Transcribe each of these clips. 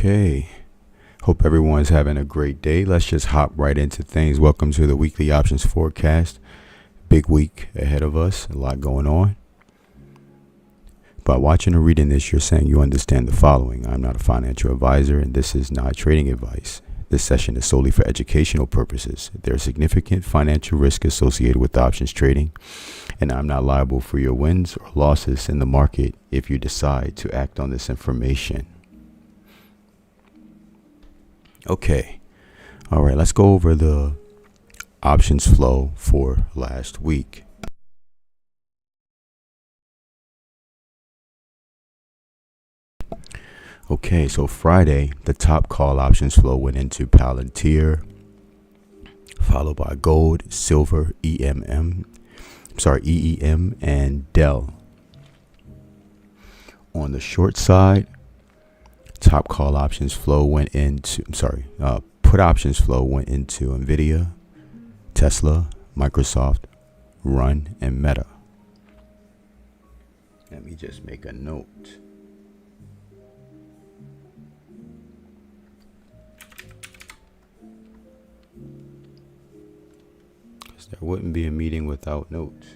Okay. Hope everyone's having a great day. Let's just hop right into things. Welcome to the weekly options forecast. Big week ahead of us. A lot going on. By watching or reading this, you're saying you understand the following. I'm not a financial advisor, and this is not trading advice. This session is solely for educational purposes. There is significant financial risk associated with options trading, and I'm not liable for your wins or losses in the market if you decide to act on this information. Okay. All right, let's go over the options flow for last week. Okay, so Friday, the top call options flow went into Palantir, followed by gold, silver, EEM, and Dell. On the short side, top call options flow went into, put options flow went into Nvidia, Tesla, Microsoft, Run, and Meta. Let me just make a note. There wouldn't be a meeting without notes.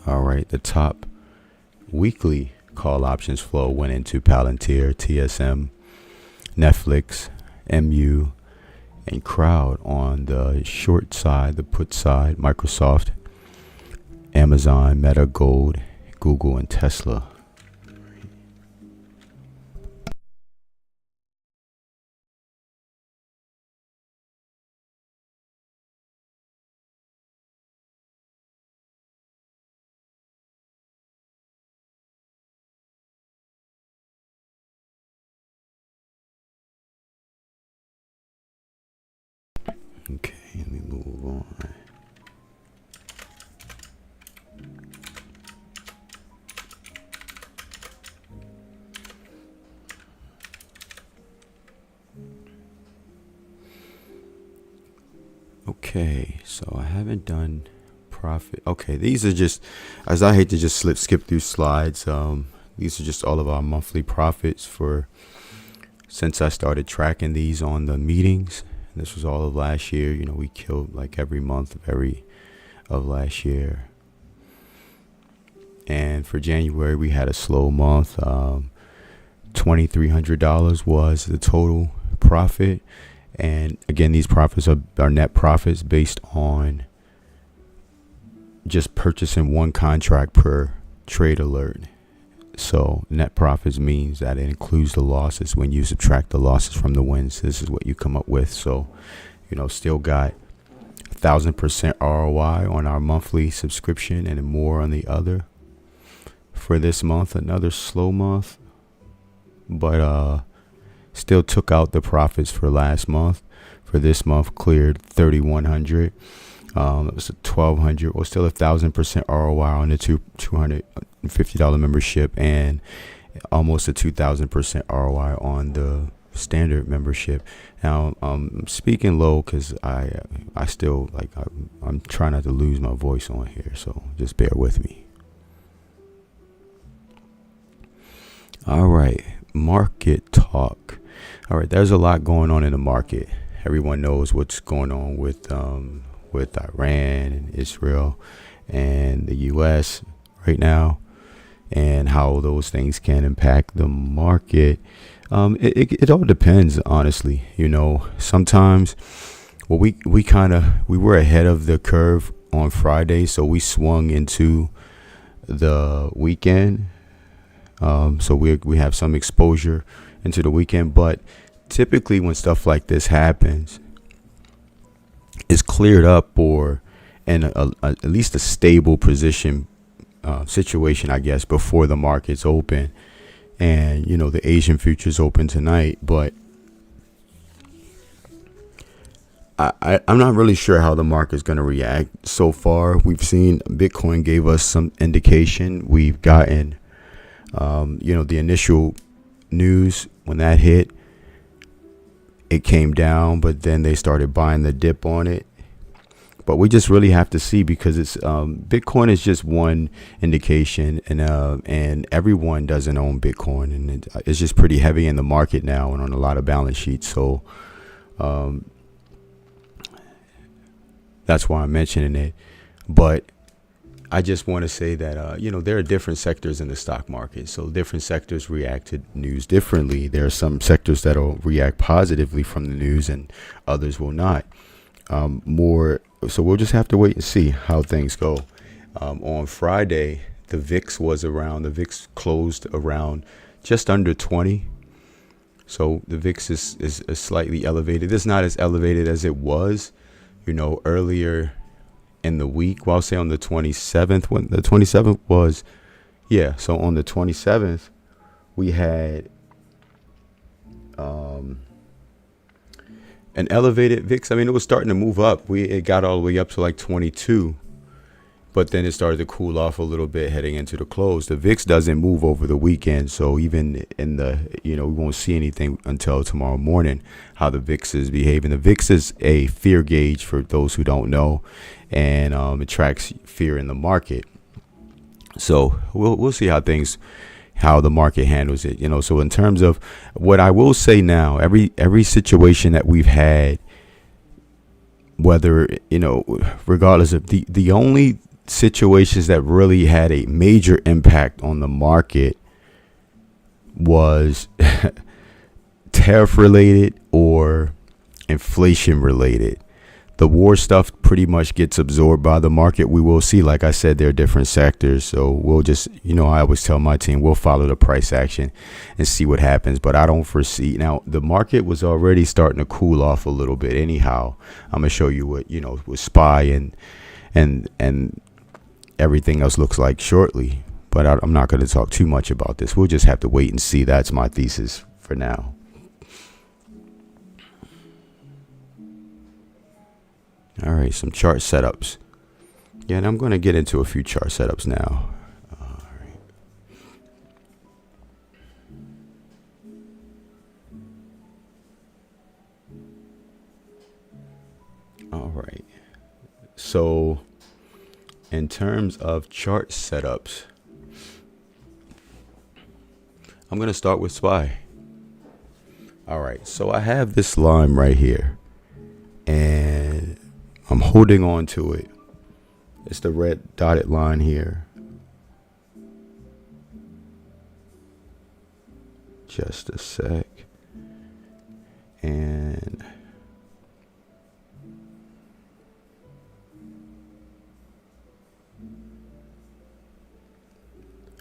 All right, the top weekly call options flow went into Palantir, TSM, Netflix, MU, and Crowd. On the short side, the put side, Microsoft, Amazon, Meta, Gold, Google, and Tesla. Okay, let me move on. Okay, so I haven't done profit. Okay, these are just, as I hate to just skip through slides. These are just all of our monthly profits since I started tracking these on the meetings. This was all of last year. You know, we killed like every month of last year. And for January, we had a slow month. $2,300 was the total profit. And again, these profits are net profits based on just purchasing one contract per trade alert. So net profits means that it includes the losses. When you subtract the losses from the wins, this is what you come up with. So, still got 1,000% ROI on our monthly subscription and more on the other. For this month, another slow month, but still took out the profits for last month. For this month, cleared 3,100. It was $1,200, or still 1,000% ROI on the $250 membership, and almost a 2,000% ROI on the standard membership. Now, I'm speaking low because I still I'm trying not to lose my voice on here, so just bear with me. All right, market talk. All right, there's a lot going on in the market. Everyone knows what's going on with Iran and Israel and the U.S. right now, and how those things can impact the market. It all depends, honestly. Sometimes, well, we were ahead of the curve on Friday, so we swung into the weekend. So we have some exposure into the weekend, but typically when stuff like this happens, it's cleared up or in at least a stable position situation, I guess, before the markets open. And the Asian futures open tonight, but I'm not really sure how the market's going to react. So far, we've seen Bitcoin gave us some indication. We've gotten the initial news when that hit, it came down, but then they started buying the dip on it. but we just really have to see, because it's Bitcoin is just one indication, and everyone doesn't own Bitcoin, and it's just pretty heavy in the market now and on a lot of balance sheets. So that's why I'm mentioning it. But I just want to say that, there are different sectors in the stock market. So different sectors react to news differently. There are some sectors that will react positively from the news and others will not. So we'll just have to wait and see how things go. On Friday, the VIX closed around just under 20. So the VIX is slightly elevated. It's not as elevated as it was, earlier in the week. Well, I'll say on the 27th, when the 27th was, so on the 27th, we had an elevated VIX. I mean, it was starting to move up. It got all the way up to like 22, but then it started to cool off a little bit heading into the close. The VIX doesn't move over the weekend, so even in we won't see anything until tomorrow morning how the VIX is behaving. The VIX is a fear gauge for those who don't know, and it tracks fear in the market. So we'll see how the market handles it. So in terms of what I will say now, every situation that we've had, whether regardless of the only situations that really had a major impact on the market was tariff related or inflation related. The war stuff pretty much gets absorbed by the market. We will see, like I said, there are different sectors. So we'll just, I always tell my team, we'll follow the price action and see what happens. But I don't foresee. Now, the market was already starting to cool off a little bit anyhow. I'm going to show you what, with SPY and everything else looks like shortly. But I'm not going to talk too much about this. We'll just have to wait and see. That's my thesis for now. All right, some chart setups. Yeah, and I'm going to get into a few chart setups now. All right. So in terms of chart setups, I'm going to start with SPY. All right, so I have this line right here, and I'm holding on to it. It's the red dotted line here. Just a sec. And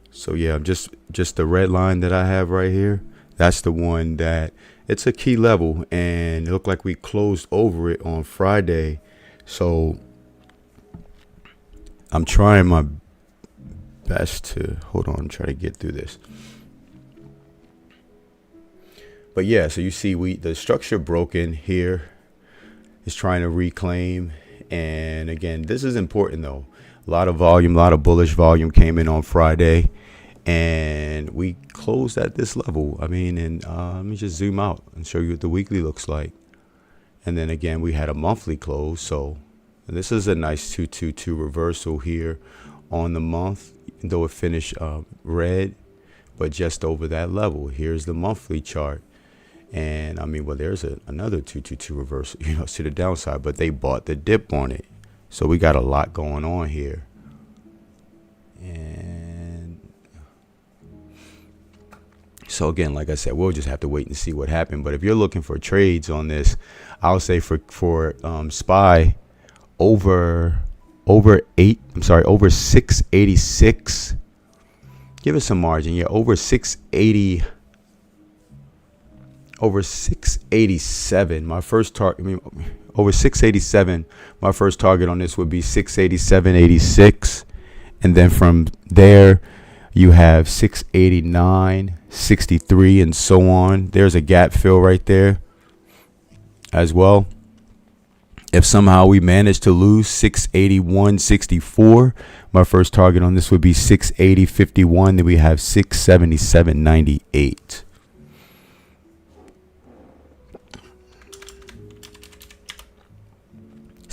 so yeah, just the red line that I have right here. That's the one that it's a key level, and it looked like we closed over it on Friday. So I'm trying my best to try to get through this. But yeah, so you see the structure broken here is trying to reclaim. And again, this is important though. A lot of volume, a lot of bullish volume came in on Friday, and we closed at this level. I mean, and let me just zoom out and show you what the weekly looks like. And then again, we had a monthly close. So this is a nice 222 reversal here on the month, even though it finished red, but just over that level. Here's the monthly chart. And I mean, well, there's another 222 reversal, to the downside, but they bought the dip on it. So we got a lot going on here. And so again, like I said, we'll just have to wait and see what happened. But if you're looking for trades on this, I'll say for SPY over 686. Give it some margin. Yeah, over 680. Over 687. My first target. Over 687. My first target on this would be 687.86, and then from there you have 689.63, and so on. There's a gap fill right there as well. If somehow we manage to lose 681.64, my first target on this would be 680.51. Then we have 677.98.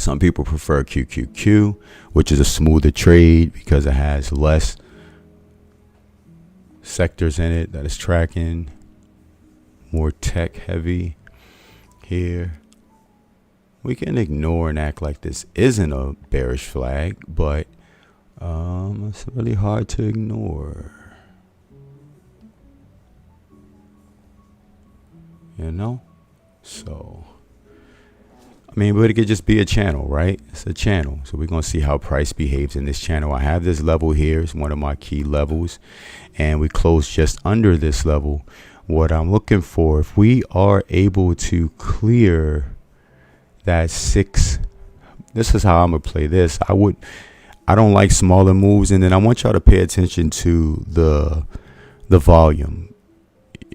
Some people prefer QQQ, which is a smoother trade because it has less sectors in it that is tracking, more tech heavy here. We can ignore and act like this isn't a bearish flag, but it's really hard to ignore. So I mean, but it could just be a channel, right? It's a channel. So we're going to see how price behaves in this channel. I have this level here. It's one of my key levels. And we close just under this level. What I'm looking for, if we are able to clear that 6, this is how I'm going to play this. I don't like smaller moves. And then I want y'all to pay attention to the volume.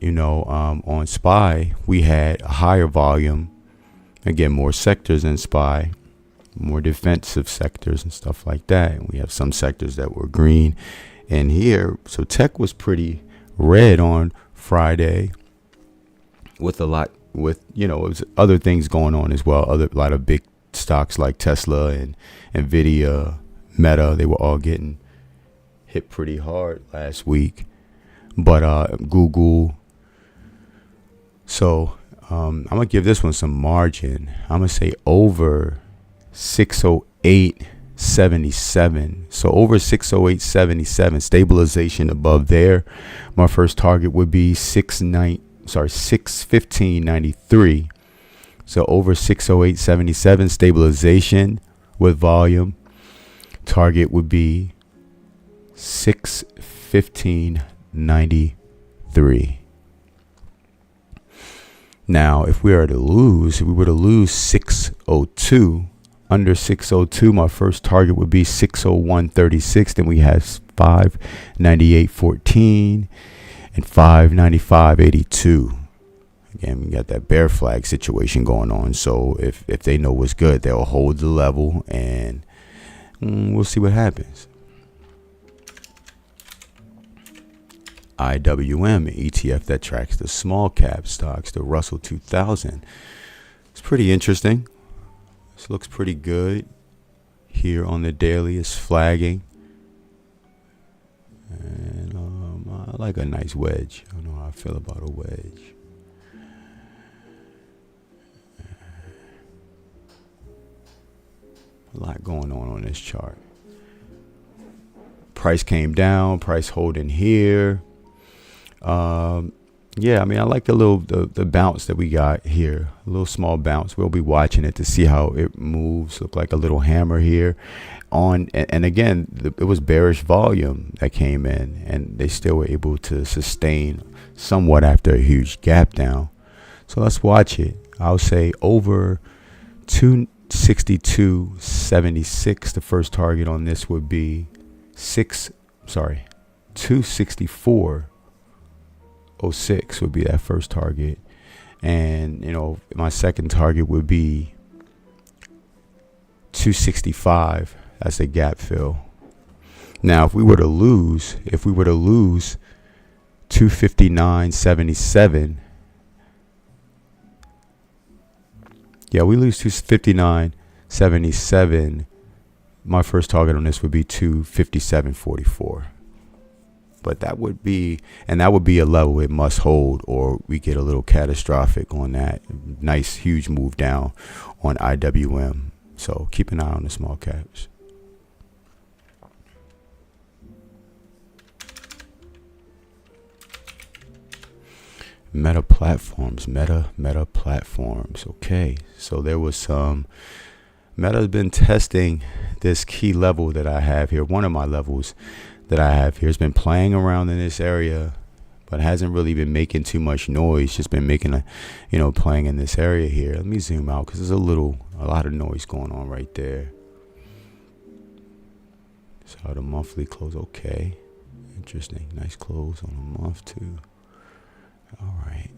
On SPY, we had a higher volume. Again, more sectors in SPY, more defensive sectors and stuff like that. And we have some sectors that were green in here. So tech was pretty red on Friday with it was other things going on as well. A lot of big stocks like Tesla and Nvidia, Meta, they were all getting hit pretty hard last week. But Google. So I'm going to give this one some margin. I'm going to say over 608.77. So over 608.77, stabilization above there. My first target would be 615.93. So over 608.77, stabilization with volume. Target would be 615.93. Now, if we were to lose 602, under 602, my first target would be 601.36. Then we have 598.14 and 595.82. Again, we got that bear flag situation going on. So if they know what's good, they'll hold the level, and we'll see what happens. IWM, ETF that tracks the small cap stocks, the Russell 2000. It's pretty interesting. This looks pretty good. Here on the daily, it's flagging. And I like a nice wedge. I don't know how I feel about a wedge. A lot going on this chart. Price came down, price holding here. Yeah, I mean, I like the bounce that we got here, a little small bounce. We'll be watching it to see how it moves. Look like a little hammer here and again, it was bearish volume that came in, and they still were able to sustain somewhat after a huge gap down. So let's watch it. I'll say over 262.76. The first target on this would be 264.06 would be that first target. And, my second target would be 265. That's a gap fill. Now, if we were to lose 259.77. Yeah, we lose 259.77. My first target on this would be 257.44. But that would be a level it must hold, or we get a little catastrophic on that. Nice, huge move down on IWM. So keep an eye on the small caps. Meta platforms. Okay, so there was some. Meta's been testing this key level that I have here. One of my levels that I have here has been playing around in this area, but hasn't really been making too much noise. Just been making playing in this area here. Let me zoom out because there's a lot of noise going on right there. So the monthly close, okay, interesting, nice close on the month too. All right,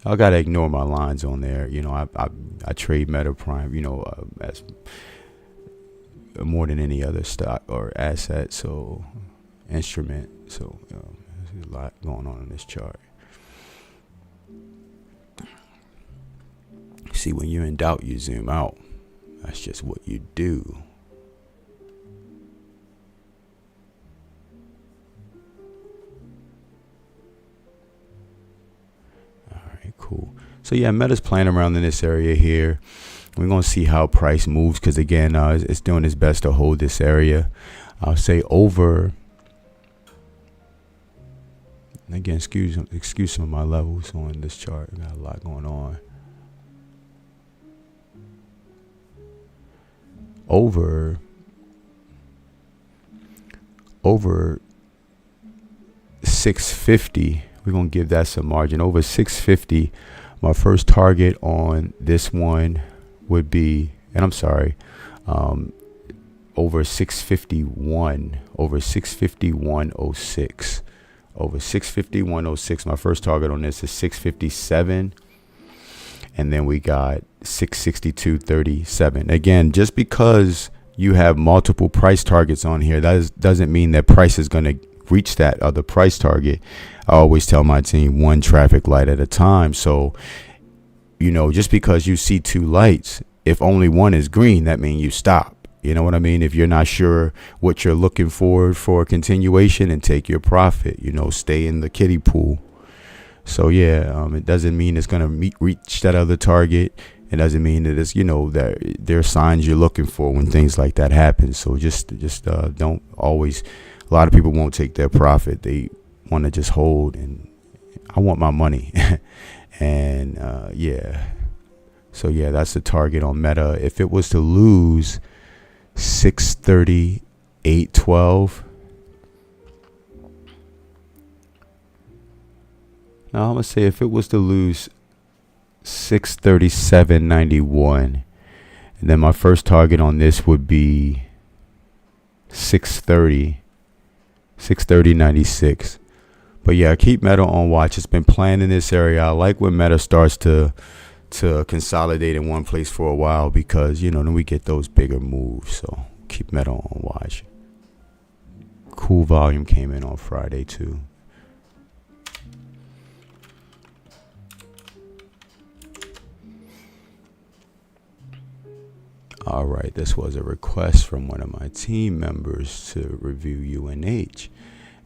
I gotta ignore my lines on there. I trade Meta Prime, as more than any other stock or asset, so instrument. So there's a lot going on in this chart. See, when you're in doubt, you zoom out. That's just what you do. All right, cool. So yeah, Meta's playing around in this area here. We're going to see how price moves because, again, it's doing its best to hold this area. I'll say over. Again, excuse some of my levels on this chart. I got a lot going on. Over 650. We're going to give that some margin. Over 650. My first target on this one would be, and I'm sorry, over 651, over 651.06, over 651.06. My first target on this is 657, and then we got 662.37. Again, just because you have multiple price targets on here, doesn't mean that price is going to reach that other price target. I always tell my team one traffic light at a time. So, just because you see two lights, if only one is green, that means you stop. You know what I mean? If you're not sure what you're looking for a continuation, and take your profit, stay in the kiddie pool. So yeah, it doesn't mean it's going to reach that other target. It doesn't mean that it's, that there are signs you're looking for when things like that happen. So just don't always, a lot of people won't take their profit. They want to just hold, and I want my money. And yeah. So yeah, that's the target on Meta. If it was to lose 638.12. Now I'm gonna say if it was to lose 637.91, and then my first target on this would be 630.96. But yeah, keep Meta on watch. It's been playing in this area. I like when Meta starts to consolidate in one place for a while, because then we get those bigger moves. So keep Meta on watch. Cool volume came in on Friday too. All right, this was a request from one of my team members to review UNH,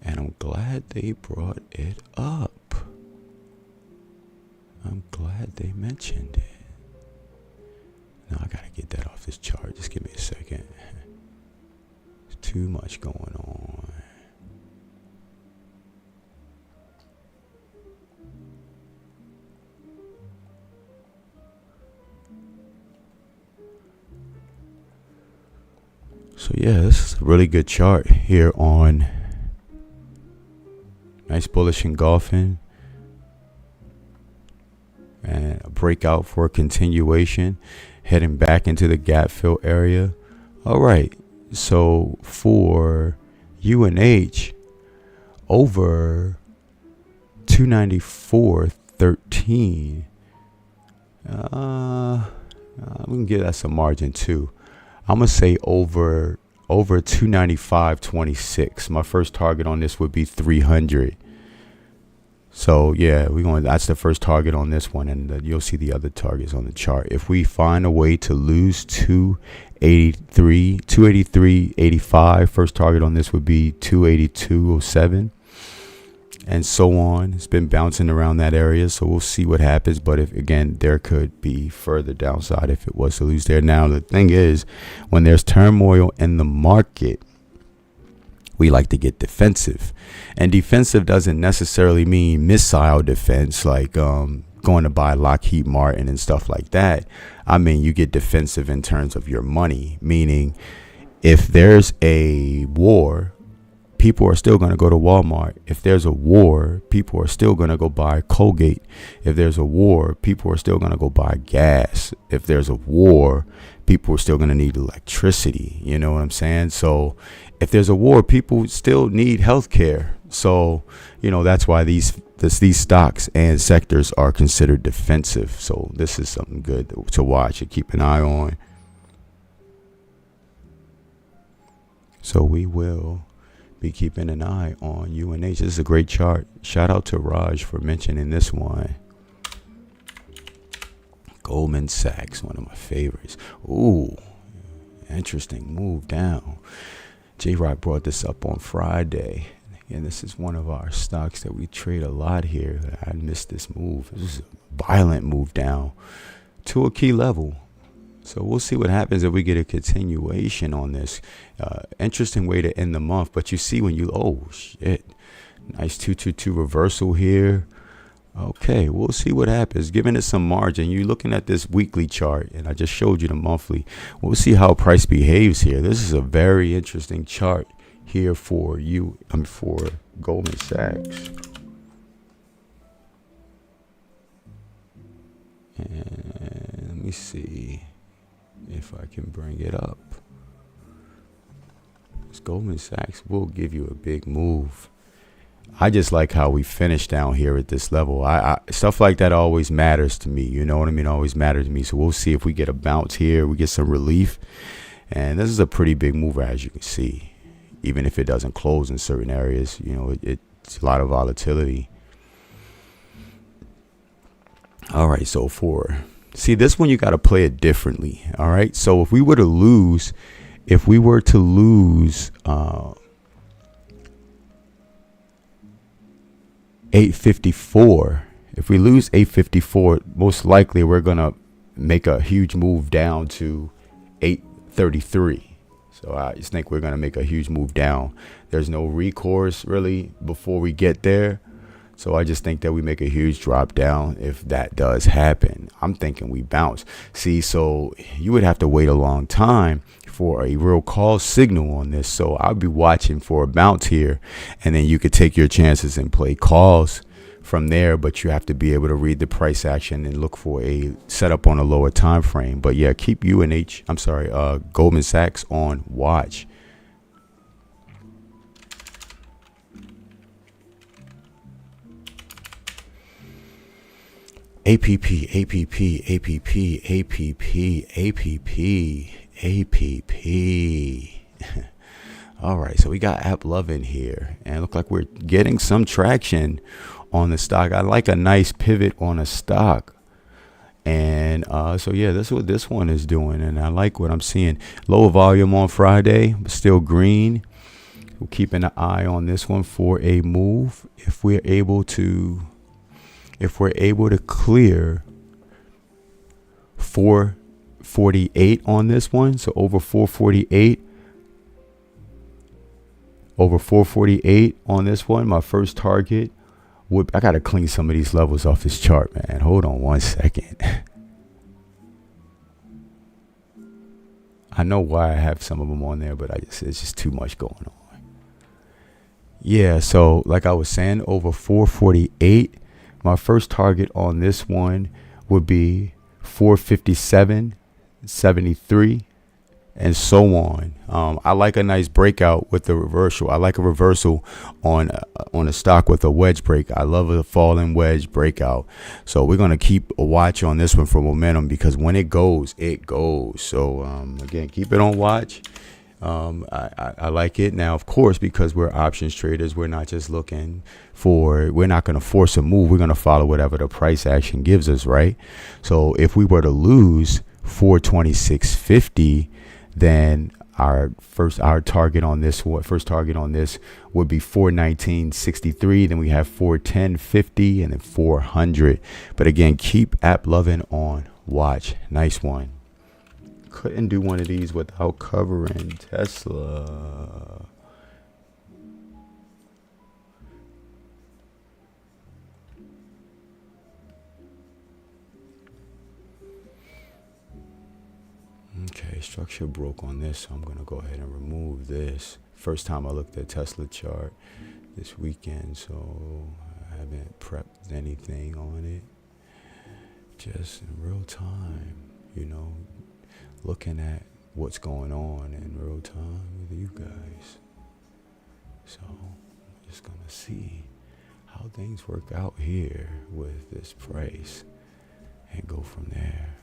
and I'm glad they brought it up. I'm glad they mentioned it. Now I gotta get that off this chart. Just give me a second. There's too much going on. So yeah, this is a really good chart here on nice bullish engulfing and a breakout for a continuation, heading back into the gap fill area. All right, so for UNH, over 294.13. We can give that some margin too. I'm gonna say over 295.26. My first target on this would be 300. So yeah, that's the first target on this one, and you'll see the other targets on the chart. If we find a way to lose 283.85, first target on this would be 282.07, and so on. It's been bouncing around that area, so we'll see what happens. But if, again, there could be further downside if it was to lose there. Now the thing is, when there's turmoil in the market, we like to get defensive, and defensive doesn't necessarily mean missile defense, like going to buy Lockheed Martin and stuff like that. I mean, you get defensive in terms of your money, meaning if there's a war, people are still going to go to Walmart. If there's a war, people are still going to go buy Colgate. If there's a war, people are still going to go buy gas. If there's a war, people are still going to need electricity. You know what I'm saying? So if there's a war, people still need healthcare. So, that's why these stocks and sectors are considered defensive. So this is something good to watch and keep an eye on. So we will be keeping an eye on UNH. This is a great chart. Shout out to Raj for mentioning this one. Goldman Sachs, one of my favorites. Ooh, interesting move down. J-Rock brought this up on Friday. And this is one of our stocks that we trade a lot here. I missed this move. This is a violent move down to a key level. So we'll see what happens if we get a continuation on this. Interesting way to end the month. But you see when you, oh, shit. Nice 222 reversal here. Okay, we'll see what happens. Giving it some margin. You're looking at this weekly chart, and I just showed you the monthly. We'll see how price behaves here. This is a very interesting chart here for you. For Goldman Sachs. And let me see if I can bring it up. This Goldman Sachs will give you a big move. I just like how we finish down here at this level. I stuff like that always matters to me. You know what I mean? Always matters to me. So we'll see if we get a bounce here. We get some relief. And this is a pretty big mover, as you can see. Even if it doesn't close in certain areas, you know, it's a lot of volatility. All right, so see this one, you got to play it differently. All right, so if we were to lose 854, if we lose 854, most likely we're gonna make a huge move down to 833. So I just think we're gonna make a huge move down. There's no recourse really before we get there. So I just think that we make a huge drop down if that does happen. I'm thinking we bounce. See, so you would have to wait a long time for a real call signal on this. So I'll be watching for a bounce here, and then you could take your chances and play calls from there. But you have to be able to read the price action and look for a setup on a lower time frame. But yeah, keep Goldman Sachs on watch. APP. All right, so we got AppLovin here, and look like we're getting some traction on the stock. I like a nice pivot on a stock, and so yeah, that's what this one is doing, and I like what I'm seeing. Lower volume on Friday, but still green. We're keeping an eye on this one for a move. If we're able to clear 448 on this one, so over 448 on this one, my first target would, I gotta clean some of these levels off this chart, man. Hold on one second. I know why I have some of them on there, but it's just too much going on. Yeah, so like I was saying, over 448. My first target on this one would be 457.73 and so on. I like a nice breakout with the reversal. I like a reversal on a stock with a wedge break. I love a falling wedge breakout. So we're going to keep a watch on this one for momentum, because when it goes, it goes. So again, keep it on watch. I like it. Now, of course, because we're options traders, we're not just we're not going to force a move. We're going to follow whatever the price action gives us, right? So if we were to lose 426.50, then our target on this would be 419.63. Then we have 410.50 and then 400. But again, keep AppLovin on watch. Nice one. Couldn't do one of these without covering Tesla. Okay, structure broke on this, so I'm going to go ahead and remove this. First time I looked at Tesla chart this weekend, so I haven't prepped anything on it. Just in real time, looking at what's going on in real time with you guys. So I'm just going to see how things work out here with this price and go from there.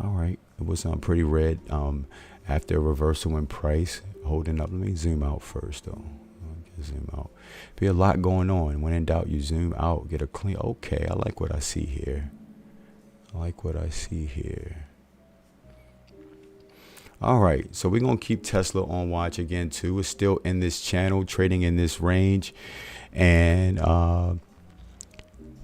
All right, it was pretty red after a reversal in price, holding up. Let me zoom out first, though. Zoom out. Be a lot going on. When in doubt, you zoom out, get a clean. Okay, I like what I see here. I like what I see here. All right, so we're going to keep Tesla on watch again, too. It's still in this channel, trading in this range. And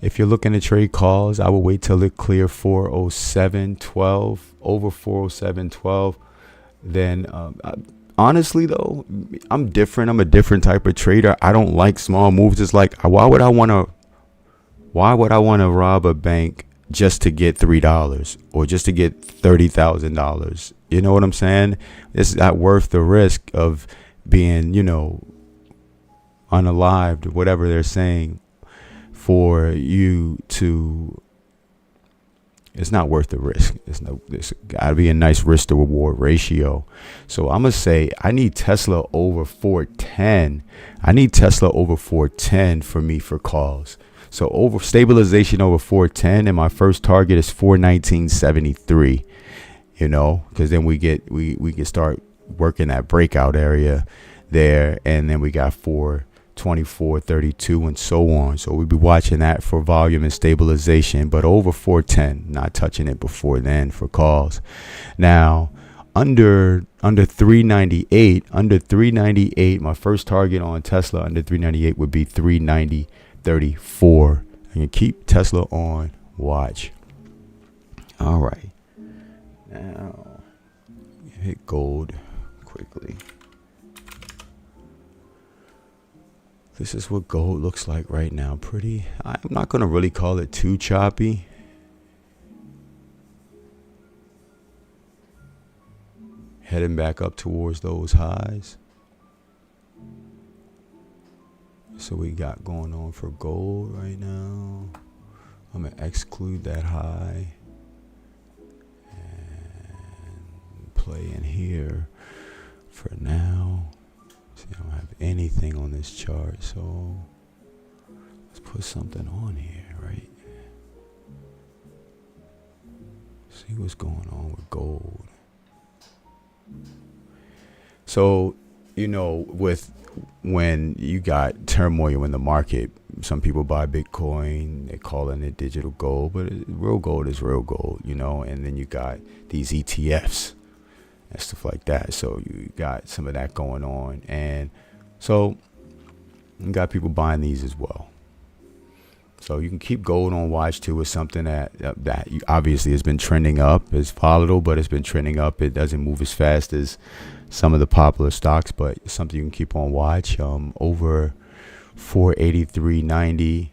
if you're looking to trade calls, I will wait till it clear 407.12, over 407.12. Then, honestly, though, I'm different. I'm a different type of trader. I don't like small moves. It's like, why would I want to rob a bank just to get $3 or just to get $30,000? You know what I'm saying? It's not worth the risk of being, unalived, whatever they're saying, for you to. It's not worth the risk. It's got to be a nice risk to reward ratio. So I'm going to say I need Tesla over 410. I need Tesla over 410 for me for calls. So over stabilization over 410, and my first target is 419.73. Because then we can start working that breakout area there, and then we got 424.32 and so on. So we'll be watching that for volume and stabilization, but over 410, not touching it before then for calls. Now, under 398, my first target on Tesla under 398 would be 390.34. I can keep Tesla on watch. All right. Now, hit gold quickly. This is what gold looks like right now. I'm not going to really call it too choppy. Heading back up towards those highs. So we got going on for gold right now. I'm going to exclude that high. Play in here for now. See, I don't have anything on this chart, so let's put something on here, right? See what's going on with gold. So, with when you got turmoil in the market, some people buy Bitcoin, they're calling it digital gold, but real gold is real gold, and then you got these ETFs and stuff like that. So you got some of that going on. And so you got people buying these as well. So you can keep gold on watch too. It's something that obviously has been trending up. It's volatile, but it's been trending up. It doesn't move as fast as some of the popular stocks, but it's something you can keep on watch. Over 483.90,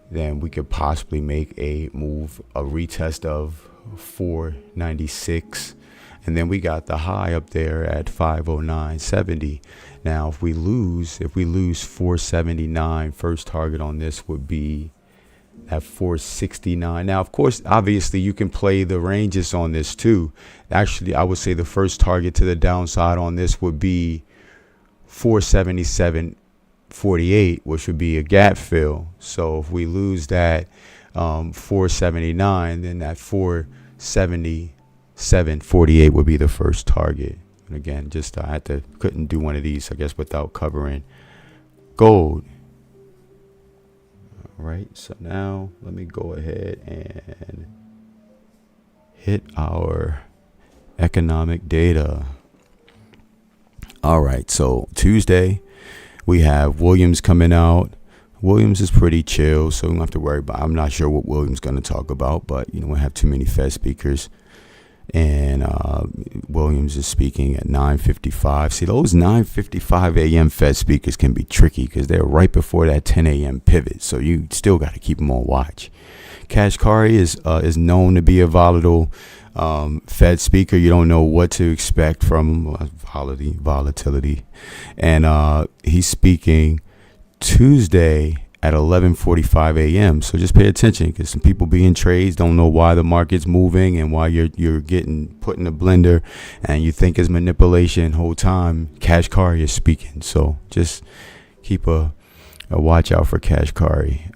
then we could possibly make a retest of 496. And then we got the high up there at 509.70. Now, if we lose 479, first target on this would be at 469. Now, of course, obviously, you can play the ranges on this too. Actually, I would say the first target to the downside on this would be 477.48, which would be a gap fill. So if we lose that 479, then that 477.48 would be the first target. And again, couldn't do one of these, I guess, without covering gold. All right, so now let me go ahead and hit our economic data. All right, so Tuesday we have Williams coming out. Williams is pretty chill, so we don't have to worry about. I'm not sure what Williams is going to talk about, but we have too many Fed speakers. And Williams is speaking at 9:55. See, those 9:55 a.m. Fed speakers can be tricky because they're right before that 10 a.m. pivot. So you still got to keep them on watch. Kashkari is known to be a volatile Fed speaker. You don't know what to expect from volatility. And he's speaking Tuesday at 11:45 a.m. So just pay attention, because some people be in trades, don't know why the market's moving and why you're getting put in the blender, and you think it's manipulation whole time. Kashkari is speaking, so just keep a watch out for Kashkari.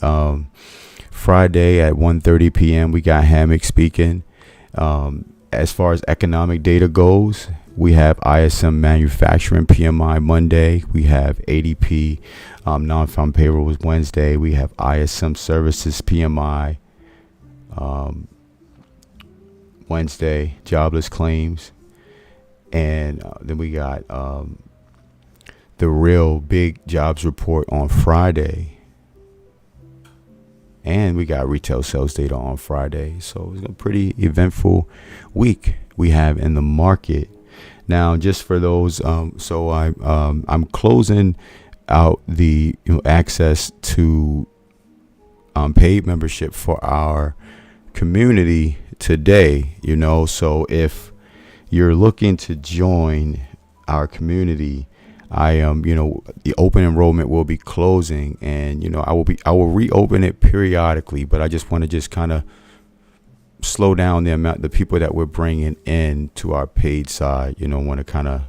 Friday at 1:30 p.m. we got Hammock speaking. As far as economic data goes, we have ISM manufacturing PMI Monday. We have ADP non-farm payrolls Wednesday. We have ISM services PMI Wednesday, jobless claims. And then we got the real big jobs report on Friday. And we got retail sales data on Friday. So it's a pretty eventful week we have in the market. Now, just for those, I'm closing out the access to paid membership for our community today. So if you're looking to join our community, I the open enrollment will be closing, and I will reopen it periodically, but I just want to just kind of slow down the people that we're bringing in to our paid side.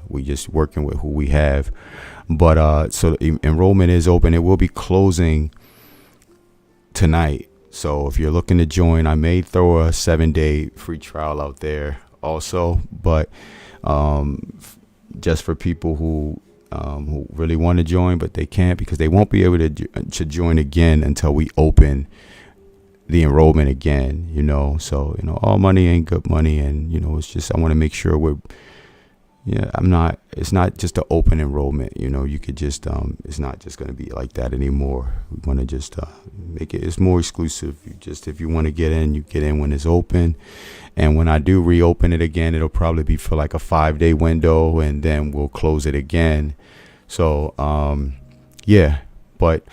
We just working with who we have, but so enrollment is open. It will be closing tonight. So if you're looking to join, I may throw a 7-day free trial out there also, but just for people who really want to join, but they can't because they won't be able to join again until we open the enrollment again. So all money ain't good money, and it's just I want to make sure it's not just an open enrollment. You could just it's not just going to be like that anymore. We want to just make it's more exclusive. If you want to get in, you get in when it's open, and when I do reopen it again, it'll probably be for like a 5-day window, and then we'll close it again. So but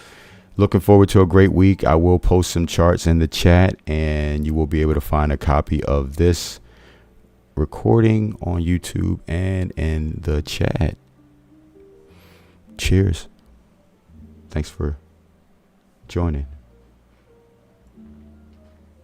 looking forward to a great week. I will post some charts in the chat, and you will be able to find a copy of this recording on YouTube and in the chat. Cheers. Thanks for joining.